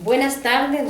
Buenas tardes,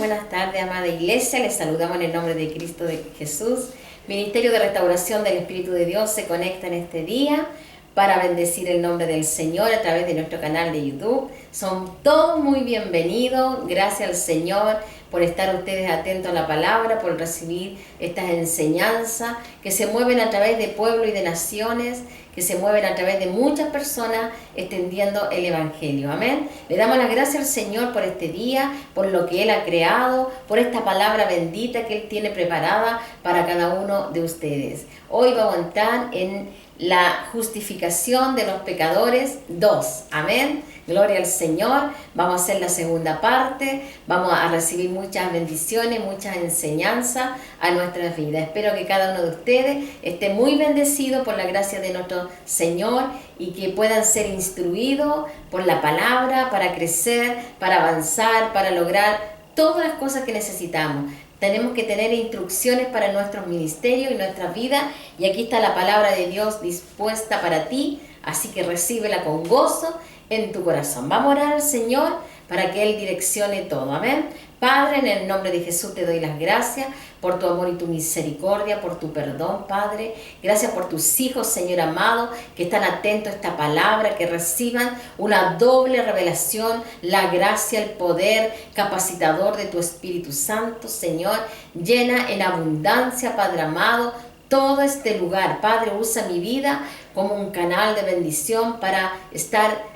amada iglesia. Les saludamos en el nombre de Cristo de Jesús. Ministerio de Restauración del Espíritu de Dios se conecta en este día para bendecir el nombre del Señor a través de nuestro canal de YouTube. Son todos muy bienvenidos. Gracias al Señor por estar ustedes atentos a la palabra, por recibir estas enseñanzas que se mueven a través de pueblos y de naciones, que se mueven a través de muchas personas extendiendo el Evangelio. Amén. Le damos las gracias al Señor por este día, por lo que Él ha creado, por esta palabra bendita que Él tiene preparada para cada uno de ustedes. Hoy vamos a entrar en la justificación de los pecadores 2. Amén. Gloria al Señor. Vamos a hacer la segunda parte. Vamos a recibir muchas bendiciones, muchas enseñanzas a nuestras vidas. Espero que cada uno de ustedes esté muy bendecido por la gracia de nuestro Señor y que puedan ser instruidos por la palabra para crecer, para avanzar, para lograr todas las cosas que necesitamos. Tenemos que tener instrucciones para nuestros ministerios y nuestras vidas, y aquí está la palabra de Dios dispuesta para ti, así que recíbela con gozo en tu corazón. Vamos a orar al Señor para que Él direccione todo. Amén. Padre, en el nombre de Jesús te doy las gracias por tu amor y tu misericordia, por tu perdón, Padre. Gracias por tus hijos, Señor amado, que están atentos a esta palabra, que reciban una doble revelación, la gracia, el poder capacitador de tu Espíritu Santo, Señor. Llena en abundancia, Padre amado, todo este lugar. Padre, usa mi vida como un canal de bendición para estar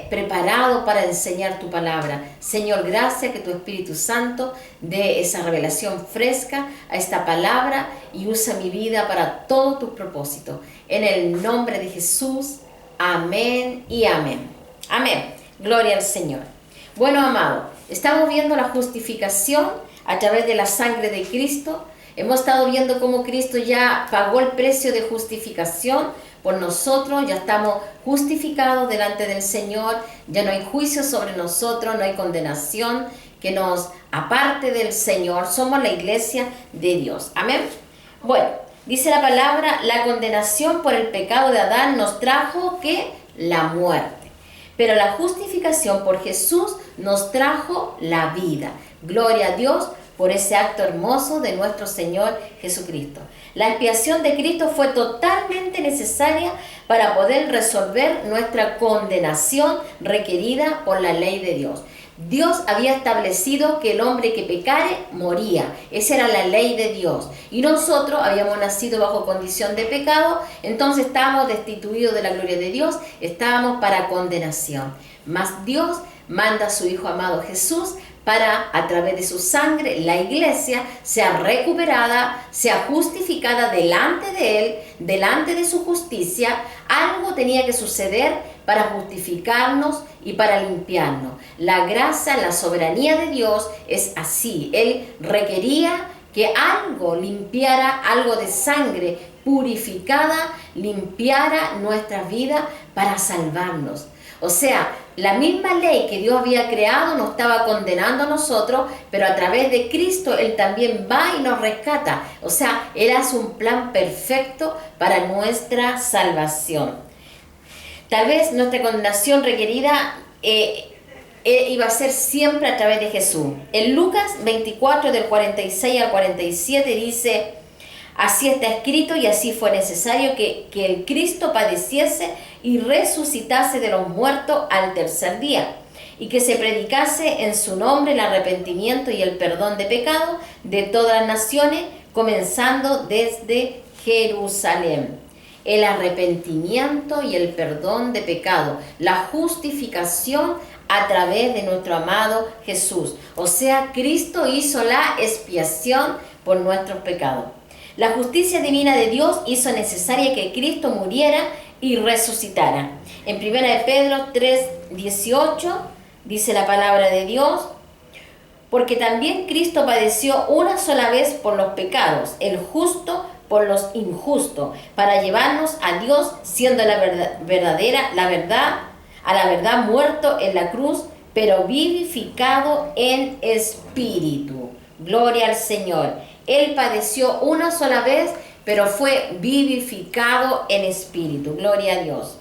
preparado para enseñar tu palabra. Señor, gracias que tu Espíritu Santo dé esa revelación fresca a esta palabra y usa mi vida para todos tus propósitos. En el nombre de Jesús, amén y amén. Amén. Gloria al Señor. Bueno, amado, estamos viendo la justificación a través de la sangre de Cristo. Hemos estado viendo cómo Cristo ya pagó el precio de justificación por nosotros, ya estamos justificados delante del Señor, ya no hay juicio sobre nosotros, no hay condenación que nos aparte del Señor, somos la iglesia de Dios. Amén. Bueno, dice la palabra, la condenación por el pecado de Adán nos trajo ¿qué? La muerte. Pero la justificación por Jesús nos trajo la vida. Gloria a Dios por ese acto hermoso de nuestro Señor Jesucristo. La expiación de Cristo fue totalmente necesaria para poder resolver nuestra condenación requerida por la ley de Dios. Dios había establecido que el hombre que pecare moría. Esa era la ley de Dios. Y nosotros habíamos nacido bajo condición de pecado, entonces estábamos destituidos de la gloria de Dios, estábamos para condenación. Mas Dios manda a su Hijo amado Jesús para, a través de su sangre, la iglesia sea recuperada, sea justificada delante de Él, delante de su justicia. Algo tenía que suceder para justificarnos y para limpiarnos. La gracia, la soberanía de Dios es así. Él requería que algo limpiara, algo de sangre purificada, limpiara nuestras vidas para salvarnos. O sea, la misma ley que Dios había creado nos estaba condenando a nosotros, pero a través de Cristo Él también va y nos rescata. O sea, Él hace un plan perfecto para nuestra salvación. Tal vez nuestra condenación requerida iba a ser siempre a través de Jesús. En Lucas 24, del 46 al 47 dice: así está escrito y así fue necesario que el Cristo padeciese y resucitase de los muertos al tercer día, y que se predicase en su nombre el arrepentimiento y el perdón de pecados de todas las naciones, comenzando desde Jerusalén. El arrepentimiento y el perdón de pecado, la justificación a través de nuestro amado Jesús. O sea, Cristo hizo la expiación por nuestros pecados. La justicia divina de Dios hizo necesaria que Cristo muriera y resucitara. En 1 de Pedro 3:18 dice la palabra de Dios: porque también Cristo padeció una sola vez por los pecados, el justo por los injustos, para llevarnos a Dios, siendo la verdad muerto en la cruz, pero vivificado en espíritu. Gloria al Señor. Él padeció una sola vez, pero fue vivificado en espíritu. Gloria a Dios.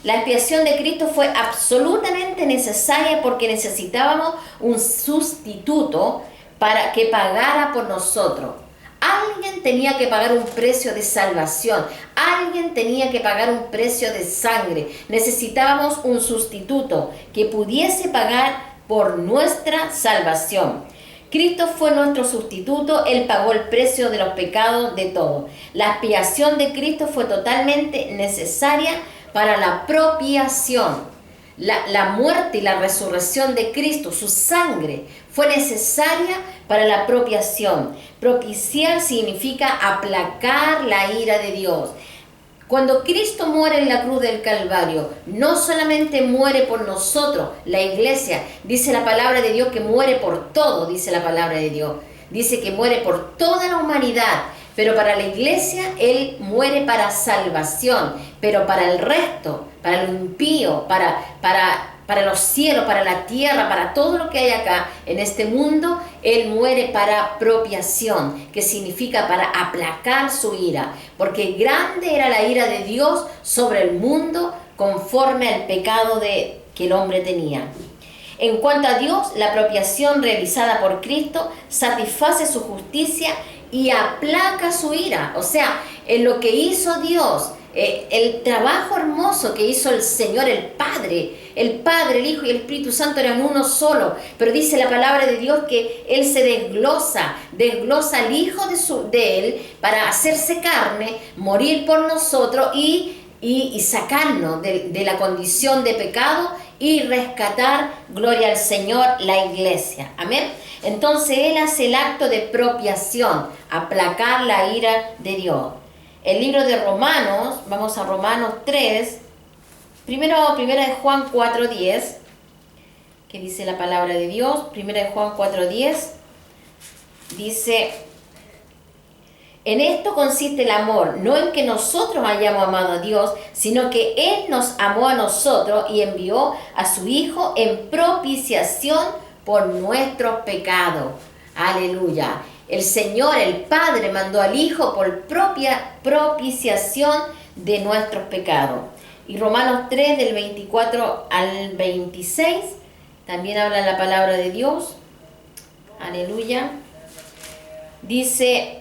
La expiación de Cristo fue absolutamente necesaria porque necesitábamos un sustituto para que pagara por nosotros. Alguien tenía que pagar un precio de salvación. Alguien tenía que pagar un precio de sangre. Necesitábamos un sustituto que pudiese pagar por nuestra salvación. Cristo fue nuestro sustituto. Él pagó el precio de los pecados de todos. La expiación de Cristo fue totalmente necesaria para la propiciación. La muerte y la resurrección de Cristo, su sangre, fue necesaria para la propiciación. Propiciar significa aplacar la ira de Dios. Cuando Cristo muere en la cruz del Calvario, no solamente muere por nosotros, la iglesia, dice la palabra de Dios que muere por todo, dice la palabra de Dios. Dice que muere por toda la humanidad, pero para la iglesia Él muere para salvación, pero para el resto, para el impío, para los cielos, para la tierra, para todo lo que hay acá en este mundo, Él muere para propiciación, que significa para aplacar su ira, porque grande era la ira de Dios sobre el mundo conforme al pecado que el hombre tenía. En cuanto a Dios, la propiciación realizada por Cristo satisface su justicia y aplaca su ira. O sea, en lo que hizo Dios, el trabajo hermoso que hizo el Señor, el Padre, el Hijo y el Espíritu Santo eran uno solo, pero dice la palabra de Dios que Él se desglosa al Hijo de Él para hacerse carne, morir por nosotros y sacarnos de la condición de pecado y rescatar, gloria al Señor, la iglesia. Amén. Entonces Él hace el acto de propiciación, aplacar la ira de Dios. El libro de Romanos, vamos a Romanos 3, primera de Juan 4:10, que dice la palabra de Dios. Primera de Juan 4:10 dice: en esto consiste el amor, no en que nosotros hayamos amado a Dios, sino que Él nos amó a nosotros y envió a su Hijo en propiciación por nuestros pecados. Aleluya. El Señor, el Padre, mandó al Hijo por propia propiciación de nuestros pecados. Y Romanos 3, del 24 al 26, también habla la palabra de Dios. Aleluya. Dice,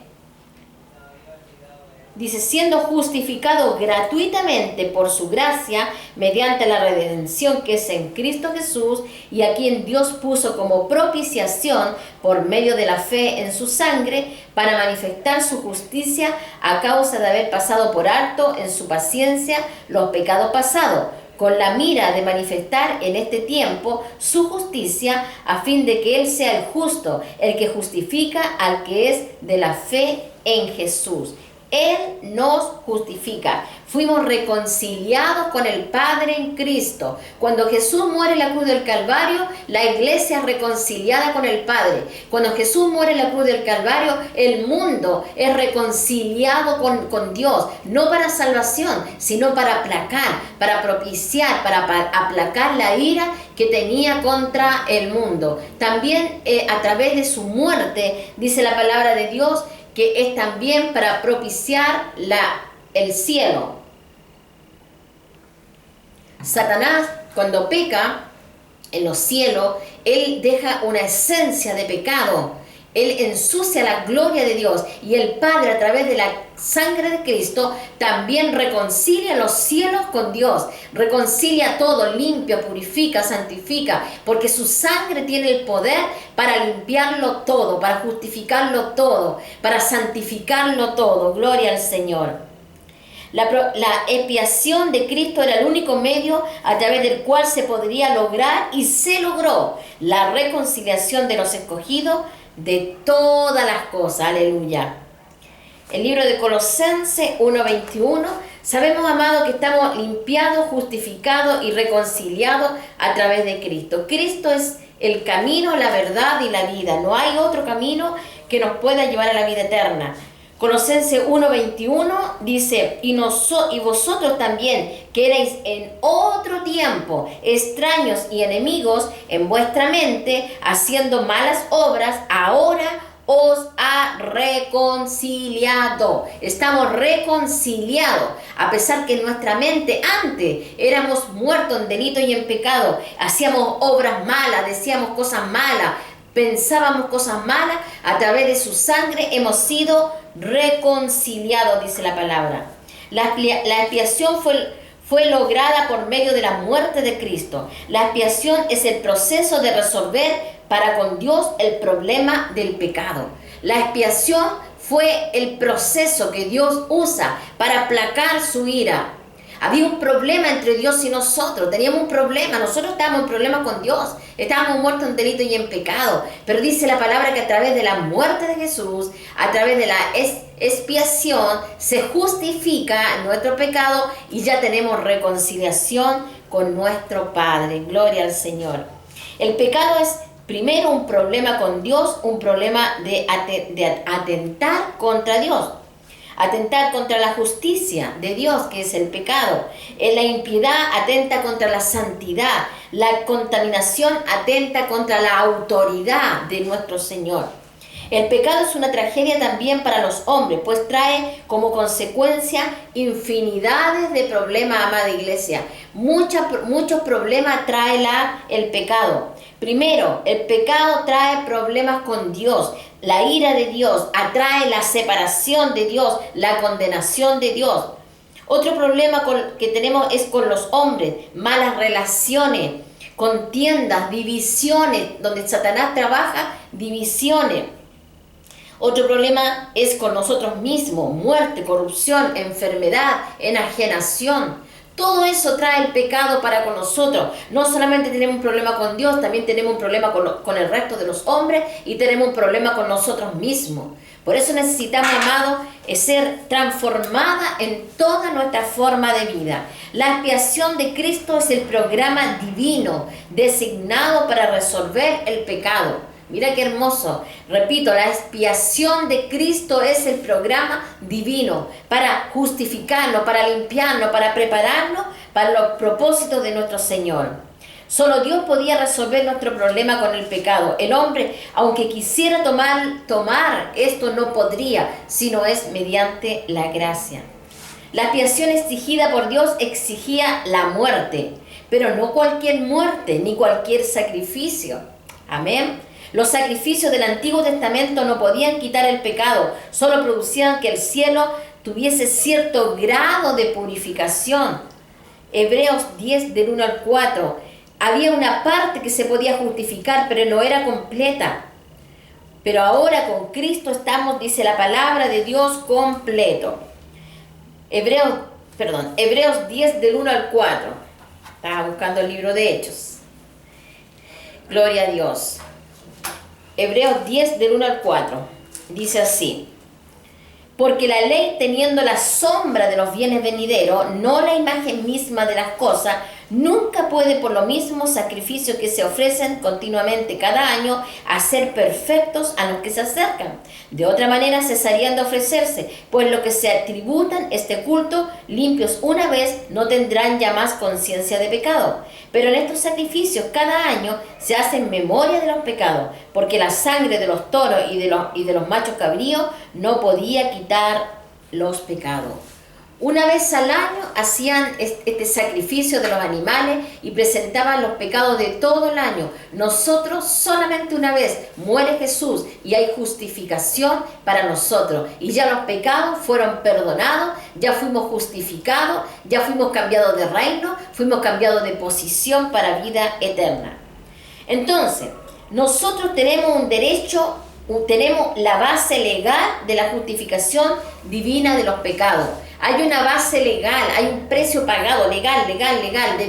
siendo justificado gratuitamente por su gracia, mediante la redención que es en Cristo Jesús, y a quien Dios puso como propiciación por medio de la fe en su sangre, para manifestar su justicia a causa de haber pasado por alto en su paciencia los pecados pasados, con la mira de manifestar en este tiempo su justicia, a fin de que Él sea el justo, el que justifica al que es de la fe en Jesús. Él nos justifica. Fuimos reconciliados con el Padre en Cristo. Cuando Jesús muere en la cruz del Calvario, la iglesia es reconciliada con el Padre. Cuando Jesús muere en la cruz del Calvario, el mundo es reconciliado con Dios. No para salvación, sino para aplacar, para propiciar, para aplacar la ira que tenía contra el mundo. También a través de su muerte, dice la palabra de Dios, que es también para propiciar el cielo. Satanás, cuando peca en los cielos, él deja una esencia de pecado. Él ensucia la gloria de Dios, y el Padre, a través de la sangre de Cristo, también reconcilia los cielos con Dios. Reconcilia todo, limpia, purifica, santifica, porque su sangre tiene el poder para limpiarlo todo, para justificarlo todo, para santificarlo todo. Gloria al Señor. La expiación de Cristo era el único medio a través del cual se podría lograr, y se logró, la reconciliación de los escogidos de todas las cosas. Aleluya. El libro de Colosenses 1:21. Sabemos, amados, que estamos limpiados, justificados y reconciliados a través de Cristo. Cristo es el camino, la verdad y la vida. No hay otro camino que nos pueda llevar a la vida eterna. Colosenses 1:21 dice: y vosotros también, que erais en otro tiempo extraños y enemigos en vuestra mente, haciendo malas obras, ahora os ha reconciliado. Estamos reconciliados, a pesar que en nuestra mente antes éramos muertos en delito y en pecado, hacíamos obras malas, decíamos cosas malas, pensábamos cosas malas. A través de su sangre hemos sido reconciliados, dice la palabra. La expiación fue lograda por medio de la muerte de Cristo. La expiación es el proceso de resolver para con Dios el problema del pecado. La expiación fue el proceso que Dios usa para aplacar su ira. Había un problema entre Dios y nosotros, teníamos un problema, nosotros estábamos en problema con Dios, estábamos muertos en delito y en pecado, pero dice la palabra que a través de la muerte de Jesús, a través de la expiación, se justifica nuestro pecado y ya tenemos reconciliación con nuestro Padre. Gloria al Señor. El pecado es primero un problema con Dios, un problema de atentar contra Dios. Atentar contra la justicia de Dios, que es el pecado. La impiedad atenta contra la santidad. La contaminación atenta contra la autoridad de nuestro Señor. El pecado es una tragedia también para los hombres, pues trae como consecuencia infinidades de problemas, amada iglesia. Muchos problemas trae el pecado. Primero, el pecado trae problemas con Dios. La ira de Dios atrae la separación de Dios, la condenación de Dios. Otro problema que tenemos es con los hombres, malas relaciones, contiendas, divisiones, donde Satanás trabaja, divisiones. Otro problema es con nosotros mismos, muerte, corrupción, enfermedad, enajenación. Todo eso trae el pecado para con nosotros. No solamente tenemos un problema con Dios, también tenemos un problema con el resto de los hombres y tenemos un problema con nosotros mismos. Por eso necesitamos, amados, ser transformada en toda nuestra forma de vida. La expiación de Cristo es el programa divino designado para resolver el pecado. Mira qué hermoso. Repito, la expiación de Cristo es el programa divino para justificarnos, para limpiarnos, para prepararnos para los propósitos de nuestro Señor. Solo Dios podía resolver nuestro problema con el pecado. El hombre, aunque quisiera tomar esto, no podría, sino es mediante la gracia. La expiación exigida por Dios exigía la muerte, pero no cualquier muerte, ni cualquier sacrificio. Amén. Los sacrificios del Antiguo Testamento no podían quitar el pecado, solo producían que el cielo tuviese cierto grado de purificación. Hebreos 10 del 1 al 4. Había una parte que se podía justificar, pero no era completa. Pero ahora con Cristo estamos, dice la palabra de Dios, completo. Hebreos 10 del 1 al 4. Estaba buscando el libro de Hechos. Gloria a Dios. Hebreos 10 del 1 al 4, dice así: porque la ley, teniendo la sombra de los bienes venideros, no la imagen misma de las cosas, nunca puede por lo mismo sacrificios que se ofrecen continuamente cada año hacer perfectos a los que se acercan. De otra manera cesarían de ofrecerse, pues los que se tributan este culto limpios una vez no tendrán ya más conciencia de pecado. Pero en estos sacrificios cada año se hace en memoria de los pecados, porque la sangre de los toros y de los machos cabríos no podía quitar los pecados. Una vez al año hacían este sacrificio de los animales y presentaban los pecados de todo el año. Nosotros solamente una vez muere Jesús y hay justificación para nosotros. Y ya los pecados fueron perdonados, ya fuimos justificados, ya fuimos cambiados de reino, fuimos cambiados de posición para vida eterna. Entonces, nosotros tenemos un derecho, tenemos la base legal de la justificación divina de los pecados. Hay una base legal, hay un precio pagado, legal, de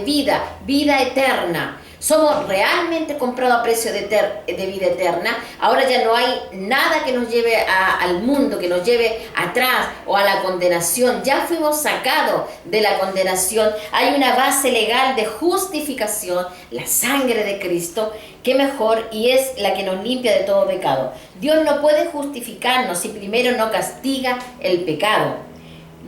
vida eterna. Somos realmente comprados a precio de vida eterna. Ahora ya no hay nada que nos lleve al mundo, que nos lleve atrás o a la condenación. Ya fuimos sacados de la condenación. Hay una base legal de justificación, la sangre de Cristo, que mejor, y es la que nos limpia de todo pecado. Dios no puede justificarnos si primero no castiga el pecado.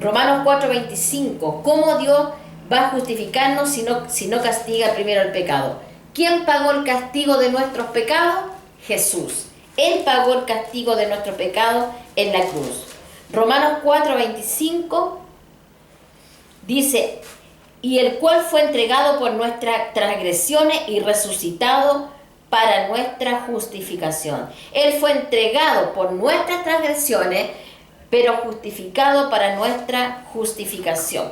Romanos 4:25, ¿cómo Dios va a justificarnos si no castiga primero el pecado? ¿Quién pagó el castigo de nuestros pecados? Jesús. Él pagó el castigo de nuestro pecado en la cruz. Romanos 4:25 dice, y el cual fue entregado por nuestras transgresiones y resucitado para nuestra justificación. Él fue entregado por nuestras transgresiones, pero justificado para nuestra justificación,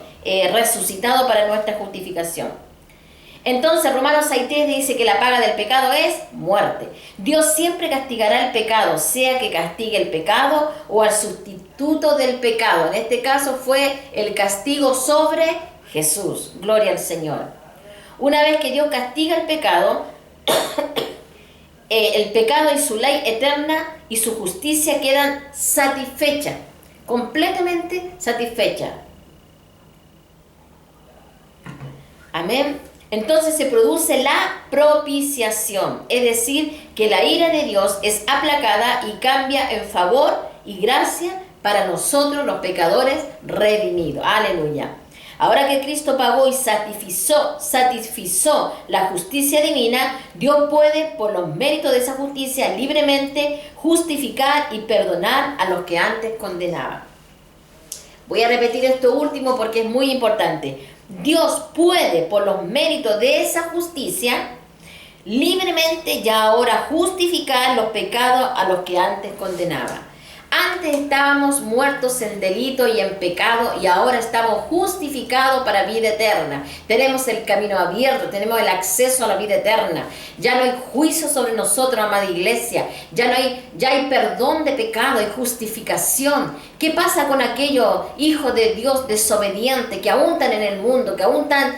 resucitado para nuestra justificación. Entonces Romanos 6:3 dice que la paga del pecado es muerte. Dios siempre castigará el pecado, sea que castigue el pecado o al sustituto del pecado. En este caso fue el castigo sobre Jesús. Gloria al Señor. Una vez que Dios castiga el pecado y su ley eterna y su justicia quedan satisfechas, completamente satisfechas. Amén. Entonces se produce la propiciación, es decir, que la ira de Dios es aplacada y cambia en favor y gracia para nosotros los pecadores redimidos. Aleluya. Ahora que Cristo pagó y satisfizo la justicia divina, Dios puede, por los méritos de esa justicia, libremente justificar y perdonar a los que antes condenaban. Voy a repetir esto último porque es muy importante. Dios puede, por los méritos de esa justicia, libremente ya ahora justificar los pecados a los que antes condenaba. Antes estábamos muertos en delito y en pecado y ahora estamos justificados para vida eterna. Tenemos el camino abierto, tenemos el acceso a la vida eterna. Ya no hay juicio sobre nosotros, amada iglesia. Ya hay perdón de pecado y justificación. ¿Qué pasa con aquellos hijos de Dios desobedientes que aún están en el mundo, que aún están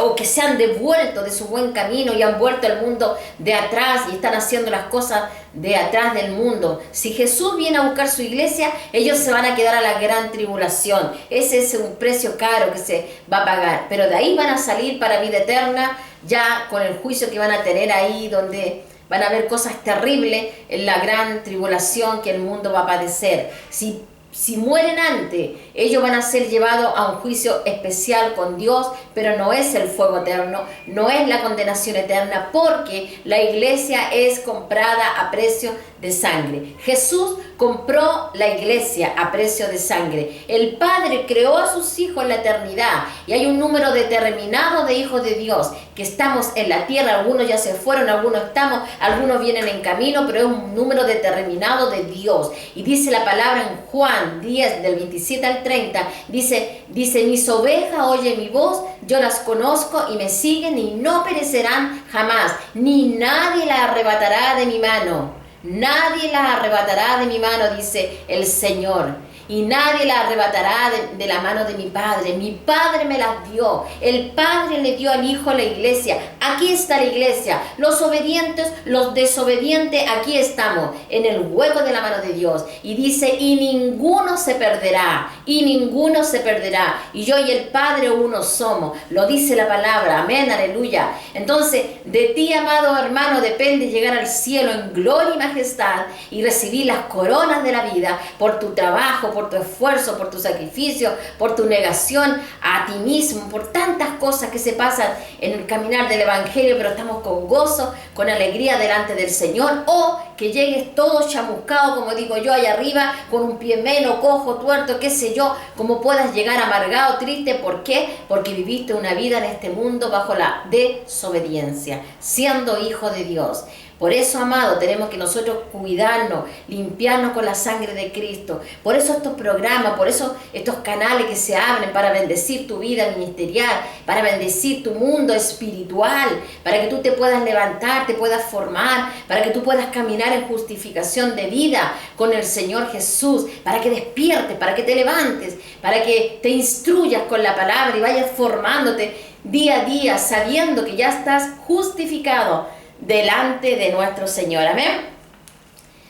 o que se han devuelto de su buen camino y han vuelto al mundo de atrás y están haciendo las cosas de atrás del mundo? Si Jesús viene a buscar su iglesia, ellos se van a quedar a la gran tribulación. Ese es un precio caro que se va a pagar, pero de ahí van a salir para vida eterna, ya con el juicio que van a tener ahí, donde van a ver cosas terribles en la gran tribulación que el mundo va a padecer. Si mueren antes, ellos van a ser llevados a un juicio especial con Dios, pero no es el fuego eterno, no es la condenación eterna, porque la iglesia es comprada a precio de sangre. Jesús compró la iglesia a precio de sangre. El Padre creó a sus hijos en la eternidad y hay un número determinado de hijos de Dios que estamos en la tierra. Algunos ya se fueron, algunos estamos, algunos vienen en camino, pero es un número determinado de Dios. Y dice la palabra en Juan 10, del 27 al 30, dice, mis ovejas oyen mi voz, yo las conozco y me siguen y no perecerán jamás, ni nadie las arrebatará de mi mano. Nadie las arrebatará de mi mano, dice el Señor. Y nadie las arrebatará de la mano de mi Padre. Mi Padre me las dio. El Padre le dio al Hijo la iglesia. Aquí está la iglesia. Los obedientes, los desobedientes, aquí estamos, en el hueco de la mano de Dios. Y dice, y ninguno se perderá. Y ninguno se perderá. Y yo y el Padre uno somos. Lo dice la palabra. Amén, aleluya. Entonces, de ti, amado hermano, depende llegar al cielo en gloria y majestad y recibir las coronas de la vida por tu trabajo, por tu esfuerzo, por tu sacrificio, por tu negación a ti mismo, por tantas cosas que se pasan en el caminar del Evangelio, pero estamos con gozo, con alegría delante del Señor, o que llegues todo chamuscado, como digo yo, allá arriba, con un pie menos, cojo, tuerto, qué sé yo, como puedas llegar amargado, triste. ¿Por qué? Porque viviste una vida en este mundo bajo la desobediencia, siendo hijo de Dios. Por eso, amado, tenemos que nosotros cuidarnos, limpiarnos con la sangre de Cristo. Por eso estos programas, por eso estos canales que se abren para bendecir tu vida ministerial, para bendecir tu mundo espiritual, para que tú te puedas levantar, te puedas formar, para que tú puedas caminar en justificación de vida con el Señor Jesús, para que despiertes, para que te levantes, para que te instruyas con la palabra y vayas formándote día a día, sabiendo que ya estás justificado delante de nuestro Señor. Amén.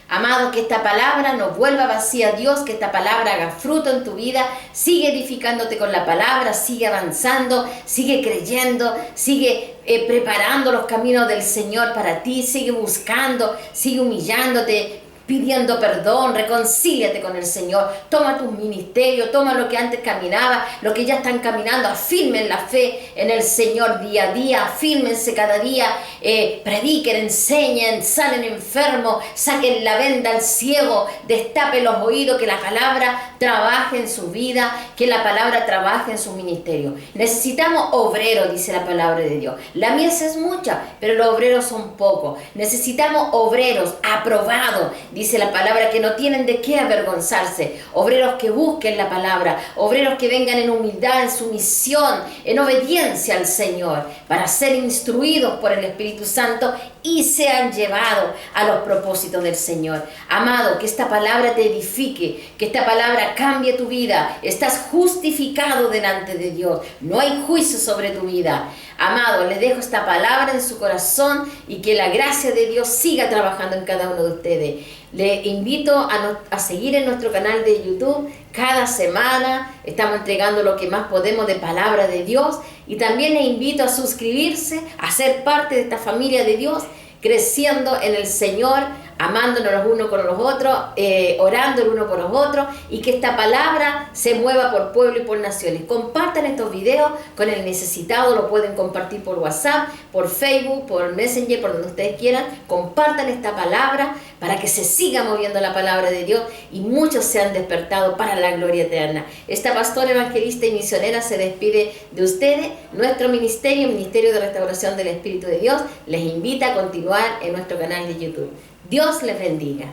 Amado, que esta palabra no vuelva vacía a Dios, que esta palabra haga fruto en tu vida. Sigue edificándote con la palabra, sigue avanzando, sigue creyendo, sigue preparando los caminos del Señor para ti, sigue buscando, sigue humillándote. pidiendo perdón, reconcíliate con el Señor, toma tu ministerio, toma lo que antes caminaba, lo que ya están caminando, afirmen la fe en el Señor día a día, afírmense cada día, prediquen, enseñen, salen enfermos, saquen la venda al ciego, destapen los oídos, que la palabra trabaje en su vida, que la palabra trabaje en su ministerio. Necesitamos obreros, dice la palabra de Dios. La mies es mucha, pero los obreros son pocos. Necesitamos obreros aprobados, dice la palabra, que no tienen de qué avergonzarse. Obreros que busquen la palabra, obreros que vengan en humildad, en sumisión, en obediencia al Señor, para ser instruidos por el Espíritu Santo y sean llevados a los propósitos del Señor. Amado, que esta palabra te edifique, que esta palabra cambie tu vida. Estás justificado delante de Dios. No hay juicio sobre tu vida. Amado, les dejo esta palabra en su corazón y que la gracia de Dios siga trabajando en cada uno de ustedes. Les invito a seguir en nuestro canal de YouTube. Cada semana estamos entregando lo que más podemos de palabra de Dios. Y también les invito a suscribirse, a ser parte de esta familia de Dios, creciendo en el Señor, amándonos los unos con los otros, orando el uno por los otros, y que esta palabra se mueva por pueblo y por naciones. Compartan estos videos con el necesitado, lo pueden compartir por WhatsApp, por Facebook, por Messenger, por donde ustedes quieran. Compartan esta palabra para que se siga moviendo la palabra de Dios y muchos sean despertados para la gloria eterna. Esta pastora, evangelista y misionera se despide de ustedes. Nuestro ministerio, Ministerio de Restauración del Espíritu de Dios, les invita a continuar en nuestro canal de YouTube. Dios les bendiga.